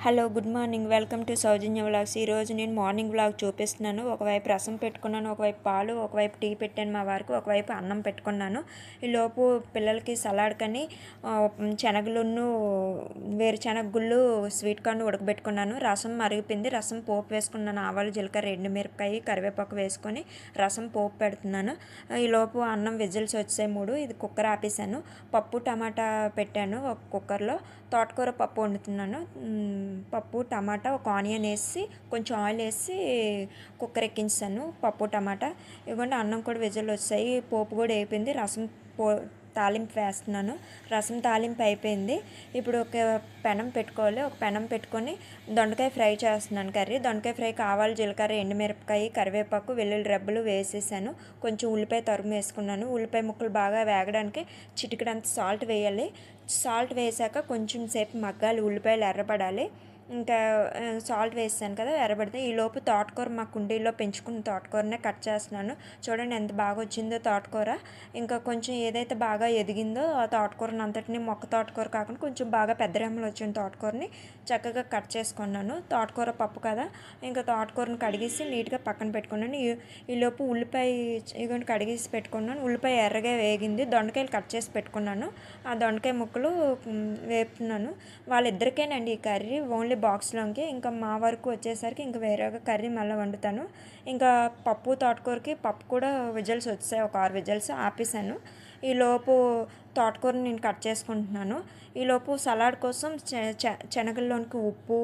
Hello good morning welcome to Soujanya vlogs. ఈరోజు నేను morning vlog చూపిస్తున్నాను. ఒకవైపు రసం పెట్టుకున్నాను, ఒకవైపు పాలు, ఒకవైపు టీ పెట్టాను మా వారికి, ఒకవైపు అన్నం పెట్టుకున్నాను. ఈలోపు పిల్లలకి సలాడ్ కని శనగలున్ను వేరుశనగ గుళ్ళు స్వీట్ కార్న్ ఉడకబెట్టుకున్నాను. రసం మరిగిపోయింది. రసం పోపు వేసుకున్నాను. ఆవాలు, జీలకర్ర, ఎండుమిరపకాయ, కరివేపాకు వేసుకొని రసం పోపు పెడుతున్నాను. ఈలోపు అన్నం విజిల్స్ వచ్చాయి 3. ఇది కుక్కర్ ఆపేసాను. పప్పు టమాటా పెట్టాను ఒక కుక్కర్లో. తోటకూర పప్పు వండుతున్నాను. పప్పు టమాటా ఒక ఆనియన్ వేసి కొంచెం ఆయిల్ వేసి కుక్కర్ ఎక్కించాను. పప్పు టమాటా ఇవ్వండి. అన్నం కూడా విజిల్ వచ్చాయి. పోపు కూడా అయిపోయింది. రసం తాలింపు వేస్తున్నాను. రసం తాలింపు అయిపోయింది. ఇప్పుడు ఒక పెనం పెట్టుకోవాలి. ఒక పెనం పెట్టుకొని దొండకాయ ఫ్రై చేస్తున్నాను. దొండకాయ ఫ్రైకి ఆవాలు, జీలకర్ర, ఎండుమిరపకాయ, కరివేపాకు, వెల్లుల్లి రెబ్బలు వేసేసాను. కొంచెం ఉల్లిపాయ తరుము వేసుకున్నాను. ఉల్లిపాయ ముక్కలు బాగా వేగడానికి చిటికెడంత సాల్ట్ వేయాలి. సాల్ట్ వేసాక కొంచెం సేపు మగ్గాలి. ఉల్లిపాయలు ఎర్రబడాలి. ఇంకా సాల్ట్ వేసాను కదా, ఎర్రబడితే ఈలోపు తోటకూర మా కుండీలో పెంచుకున్న తోటకూరనే కట్ చేస్తున్నాను. చూడండి ఎంత బాగా వచ్చిందో తోటకూర. ఇంకా కొంచెం ఏదైతే బాగా ఎదిగిందో ఆ తోటకూరని అంతటిని, మొక్క తోటకూర కాకుండా కొంచెం బాగా పెద్ద రెమ్మలు వచ్చిన తోటకూరని చక్కగా కట్ చేసుకున్నాను. తోటకూర పప్పు కదా, ఇంకా తోటకూరని కడిగేసి నీట్గా పక్కన పెట్టుకున్నాను. ఈలోపు ఉల్లిపాయ ఇగోండి కడిగేసి పెట్టుకున్నాను. ఉల్లిపాయ ఎర్రగా వేగింది. దొండకాయలు కట్ చేసి పెట్టుకున్నాను. ఆ దొండకాయ ముక్కలు వేపుతున్నాను. వాళ్ళిద్దరికేనండి ఈ కర్రీ, ఓన్లీ బాక్స్లోకి. ఇంకా మా వరకు వచ్చేసరికి ఇంకా వేరేగా కర్రీ మళ్ళీ వండుతాను. ఇంకా పప్పు తోటకూరకి పప్పు కూడా విజిల్స్ వచ్చాయి. ఒక 6 విజిల్స్ ఆపేసాను. ఈలోపు తోటకూరని నేను కట్ చేసుకుంటున్నాను. ఈలోపు సలాడ్ కోసం శనగల్లోనికి ఉప్పు,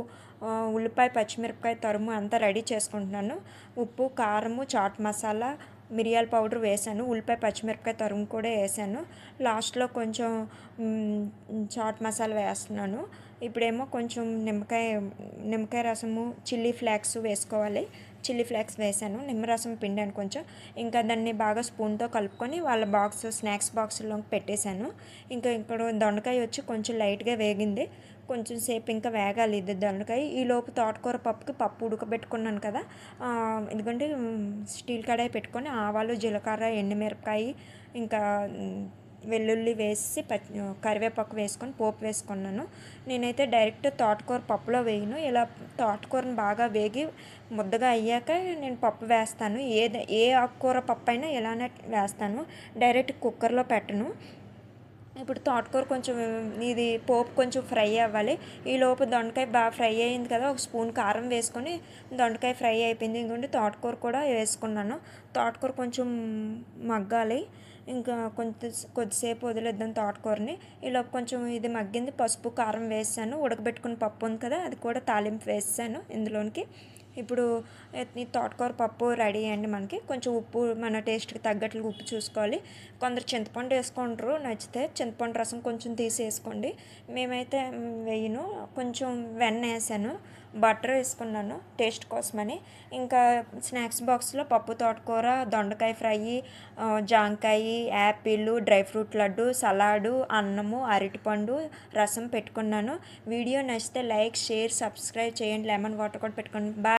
ఉల్లిపాయ, పచ్చిమిరపకాయ తరుము అంతా రెడీ చేసుకుంటున్నాను. ఉప్పు, కారము, చాట్ మసాలా, మిరియాల పౌడర్ వేసాను. ఉల్లిపాయ, పచ్చిమిరపకాయ తరుము కూడా వేసాను. లాస్ట్లో కొంచెం చాట్ మసాలా వేస్తున్నాను. ఇప్పుడేమో కొంచెం నిమ్మకాయ రసము, చిల్లీ ఫ్లేక్స్ వేసుకోవాలి. చిల్లీ ఫ్లేక్స్ వేసాను. నిమ్మరసం పిండాను కొంచెం. ఇంకా దాన్ని బాగా స్పూన్తో కలుపుకొని వాళ్ళ స్నాక్స్ బాక్స్లో పెట్టేశాను. ఇంకా ఇక్కడ దొండకాయ వచ్చి కొంచెం లైట్గా వేగింది. కొంచెం సేపు ఇంకా వేగాలి ఇది దొండకాయ. ఈలోపు తోటకూర పప్పుకి పప్పు ఉడకబెట్టుకున్నాను కదా, ఎందుకంటే స్టీల్ కడాయి పెట్టుకొని ఆవాలు, జీలకర్ర, ఎండుమిరపకాయ, ఇంకా వెల్లుల్లి వేసి కరివేపాకు వేసుకొని పోపు వేసుకున్నాను. నేనైతే డైరెక్ట్ తోటకూర పప్పులో వేయను. ఇలా తోటకూరను బాగా వేగి ముద్దగా అయ్యాక నేను పప్పు వేస్తాను. ఏ ఆకుకూర పప్పు అయినా ఇలానే వేస్తాను. డైరెక్ట్ కుక్కర్లో పెట్టను. ఇప్పుడు తోటకూర కొంచెం ఇది పోపు కొంచెం ఫ్రై అవ్వాలి. ఈలోపు దొండకాయ బాగా ఫ్రై అయింది కదా, ఒక స్పూన్ కారం వేసుకొని దొండకాయ ఫ్రై అయిపోయింది. ఇంకొండి తోటకూర కూడా వేసుకున్నాను. తోటకూర కొంచెం మగ్గాలి. ఇంకా కొద్దిసేపు వదిలేద్దాం తోటకూరని. ఈలోపు కొంచెం ఇది మగ్గింది. పసుపు, కారం వేసాను. ఉడకబెట్టుకున్న పప్పు ఉంది కదా, అది కూడా తాలింపు వేసాను ఇందులోనికి. ఇప్పుడు ఈ తోటకూర పప్పు రెడీ అయ్యండి. మనకి కొంచెం ఉప్పు మన టేస్ట్కి తగ్గట్లు ఉప్పు చూసుకోవాలి. కొందరు చింతపండు వేసుకుంటారు, నచ్చితే చింతపండు రసం కొంచెం తీసి వేసుకోండి. మేమైతే వేయను. కొంచెం వెన్న వేసాను, బటర్ వేసుకున్నాను టేస్ట్ కోసమని. ఇంకా స్నాక్స్ బాక్స్లో పప్పు, తోటకూర, దొండకాయ ఫ్రై, జాంకాయ, Apple, dry fruit laddu, salad, అన్నము, అరటిపండు, రసం పెట్టుకున్నాను. వీడియో నచ్చితే లైక్, షేర్, సబ్స్క్రైబ్ చేయండి. లెమన్ వాటర్ కూడా పెట్టుకోండి. బాయ్.